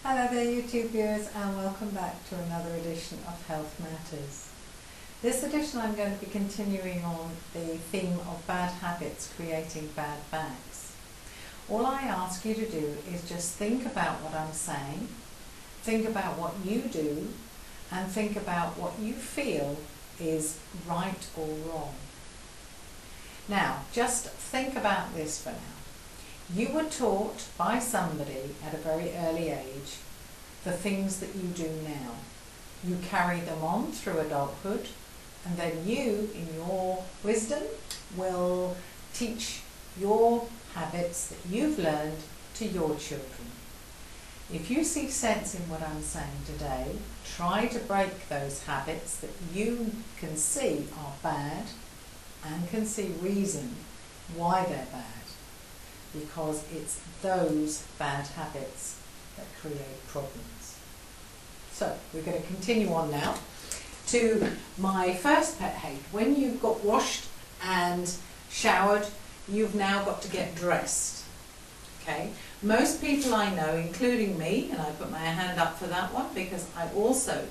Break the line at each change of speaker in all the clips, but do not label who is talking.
Hello there YouTube viewers, and welcome back to another edition of Health Matters. This edition I'm going to be continuing on the theme of bad habits creating bad backs. All I ask you to do is just think about what I'm saying, think about what you do, and think about what you feel is right or wrong. Now, just think about this for now. You were taught by somebody at a very early age the things that you do now. You carry them on through adulthood, and then you, in your wisdom, will teach your habits that you've learned to your children. If you see sense in what I'm saying today, try to break those habits that you can see are bad and can see reason why they're bad. Because it's those bad habits that create problems. So we're going to continue on now to my first pet hate. When you've got washed and showered, you've now got to get dressed. Okay? Most people I know, including me, and I put my hand up for that one because I also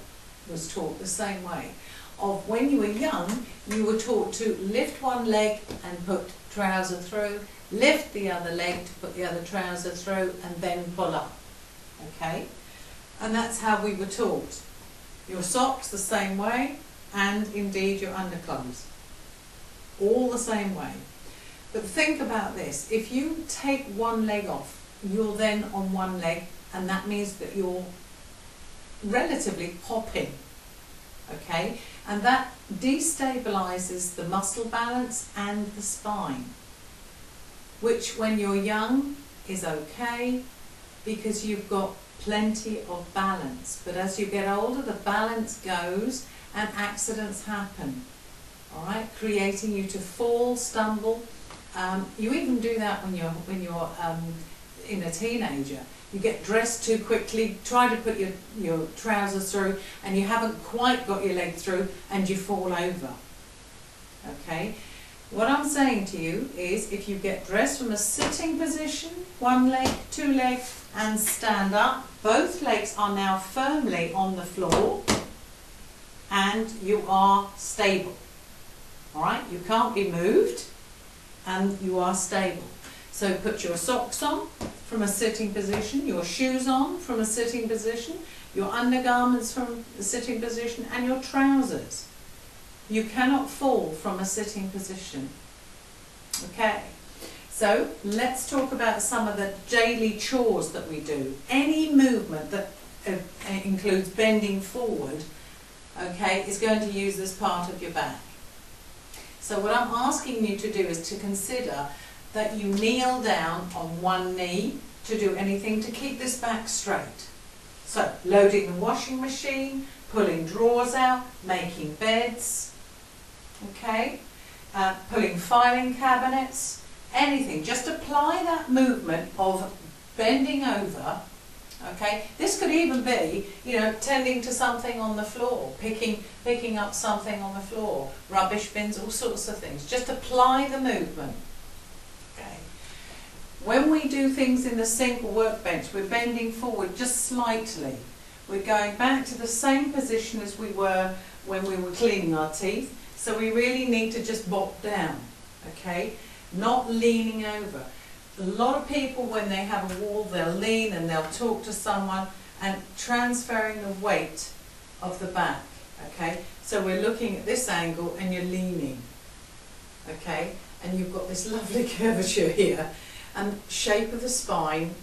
was taught the same way, of when you were young, you were taught to lift one leg and put trouser through, lift the other leg to put the other trouser through, and then pull up. Okay? And that's how we were taught. Your socks the same way, and indeed your underclothes. All the same way. But think about this. If you take one leg off, you're then on one leg, and that means that you're relatively hopping. Okay? And that destabilizes the muscle balance and the spine, which when you're young is okay because you've got plenty of balance. But as you get older, the balance goes and accidents happen, all right, creating you to fall, stumble. You even do that when you're in a teenager. You get dressed too quickly, try to put your trousers through, and you haven't quite got your leg through, and you fall over. Okay? What I'm saying to you is, if you get dressed from a sitting position, one leg, two legs, and stand up, both legs are now firmly on the floor, and you are stable. All right? You can't be moved, and you are stable. So put your socks on from a sitting position, your shoes on from a sitting position, your undergarments from a sitting position, and your trousers. You cannot fall from a sitting position. Okay, so let's talk about some of the daily chores that we do. Any movement that includes bending forward, okay, is going to use this part of your back. So what I'm asking you to do is to consider that you kneel down on one knee to do anything to keep this back straight. So, loading the washing machine, pulling drawers out, making beds, okay, pulling filing cabinets, anything. Just apply that movement of bending over, okay. This could even be, tending to something on the floor, picking up something on the floor, rubbish bins, all sorts of things. Just apply the movement. When we do things in the sink or workbench, we're bending forward just slightly. We're going back to the same position as we were when we were cleaning our teeth. So we really need to just bop down, okay? Not leaning over. A lot of people, when they have a wall, they'll lean and they'll talk to someone and transferring the weight of the back, okay? So we're looking at this angle and you're leaning, okay? And you've got this lovely curvature here. And shape of the spine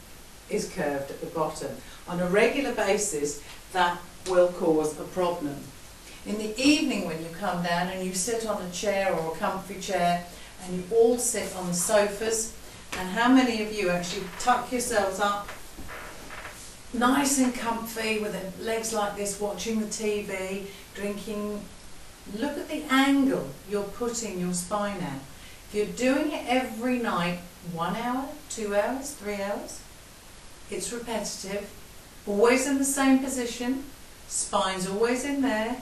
is curved at the bottom. On a regular basis, that will cause a problem. In the evening when you come down and you sit on a chair or a comfy chair, and you all sit on the sofas, and how many of you actually tuck yourselves up, nice and comfy with the legs like this, watching the TV, drinking. Look at the angle you're putting your spine at. If you're doing it every night, 1 hour, 2 hours, 3 hours, it's repetitive, always in the same position, spine's always in there.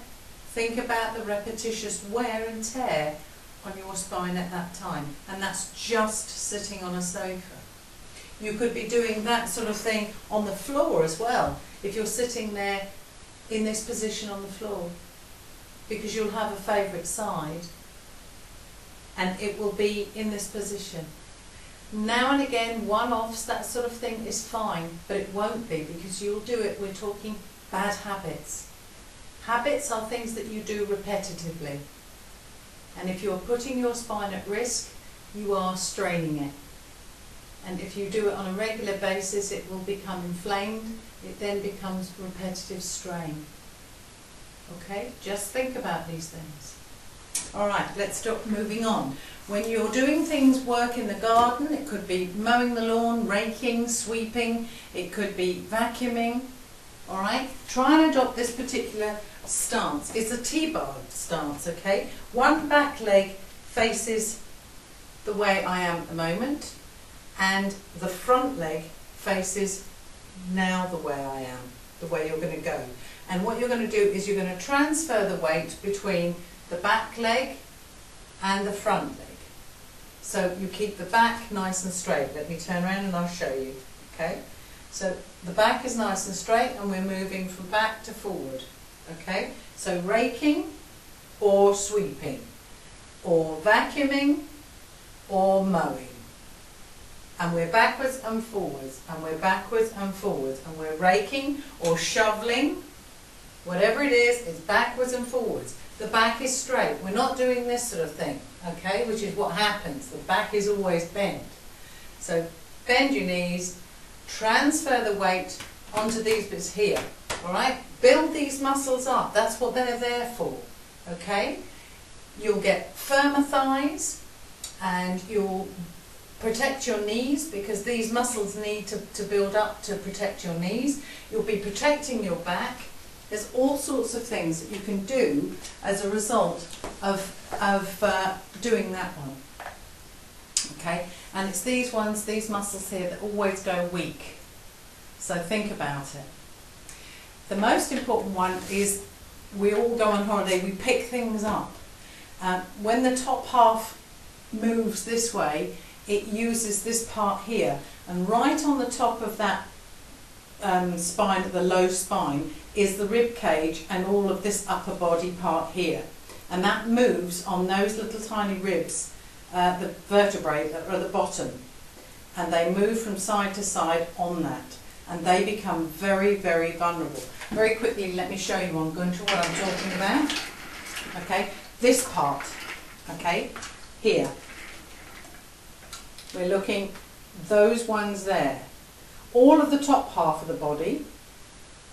Think about the repetitious wear and tear on your spine at that time, and that's just sitting on a sofa. You could be doing that sort of thing on the floor as well, if you're sitting there in this position on the floor, because you'll have a favourite side and it will be in this position. Now and again, one-offs, that sort of thing is fine, but it won't be, because you'll do it. We're talking bad habits. Habits are things that you do repetitively. And if you're putting your spine at risk, you are straining it. And if you do it on a regular basis, it will become inflamed. It then becomes repetitive strain. Okay, just think about these things. All right, let's start moving on. When you're doing things, work in the garden, it could be mowing the lawn, raking, sweeping, it could be vacuuming. All right, try and adopt this particular stance. It's a T-bar stance, okay? One back leg faces the way I am at the moment, and the front leg faces now the way I am, the way you're going to go. And what you're going to do is you're going to transfer the weight between the back leg and the front leg. So you keep the back nice and straight. Let me turn around and I'll show you. Okay? So the back is nice and straight, and we're moving from back to forward. Okay? So raking or sweeping, or vacuuming or mowing. And we're backwards and forwards, and we're backwards and forwards, and we're raking or shoveling. Whatever it is, it's backwards and forwards. The back is straight. We're not doing this sort of thing, okay, which is what happens. The back is always bent. So bend your knees, transfer the weight onto these bits here, all right? Build these muscles up. That's what they're there for, okay? You'll get firmer thighs, and you'll protect your knees, because these muscles need to build up to protect your knees. You'll be protecting your back. There's all sorts of things that you can do as a result of doing that one. Okay, and it's these ones, these muscles here, that always go weak. So think about it. The most important one is, we all go on holiday, we pick things up. When the top half moves this way, it uses this part here, and right on the top of that spine, the low spine, is the rib cage and all of this upper body part here, and that moves on those little tiny ribs, the vertebrae that are at the bottom, and they move from side to side on that, and they become very, very vulnerable. Very quickly, let me show you. I'm going to what I'm talking about. Okay, this part, okay, here, we're looking, those ones there. All of the top half of the body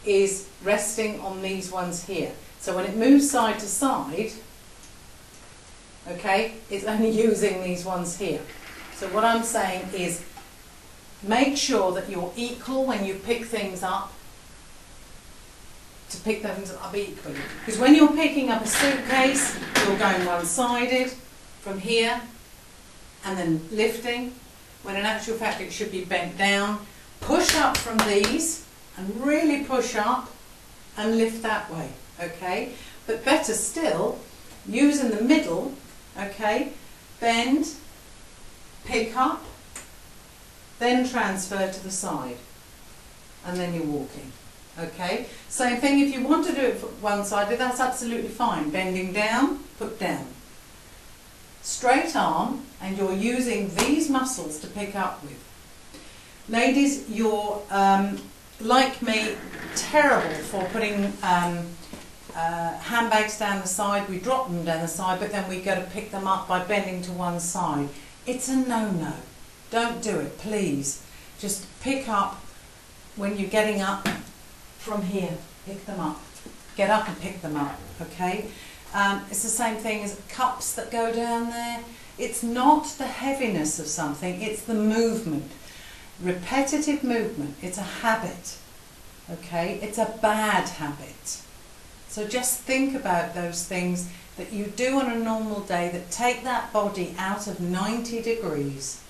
is resting on these ones here. So when it moves side to side, okay, it's only using these ones here. So what I'm saying is, make sure that you're equal when you pick things up, to pick things up equally. Because when you're picking up a suitcase, you're going one-sided from here and then lifting, when in actual fact it should be bent down. Push up from these and really push up and lift that way, okay? But better still, use in the middle, okay? Bend, pick up, then transfer to the side, and then you're walking, okay? Same thing if you want to do it one-sided, that's absolutely fine. Bending down, put down. Straight arm, and you're using these muscles to pick up with. Ladies, you're, like me, terrible for putting handbags down the side. We drop them down the side, but then we go to pick them up by bending to one side. It's a no-no. Don't do it, please. Just pick up when you're getting up from here. Pick them up. Get up and pick them up, okay? It's the same thing as cups that go down there. It's not the heaviness of something, it's the movement. Repetitive movement, it's a habit, okay? It's a bad habit. So just think about those things that you do on a normal day that take that body out of 90 degrees.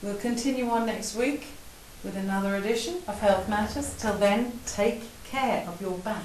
We'll continue on next week with another edition of Health Matters. Till then, take care of your back.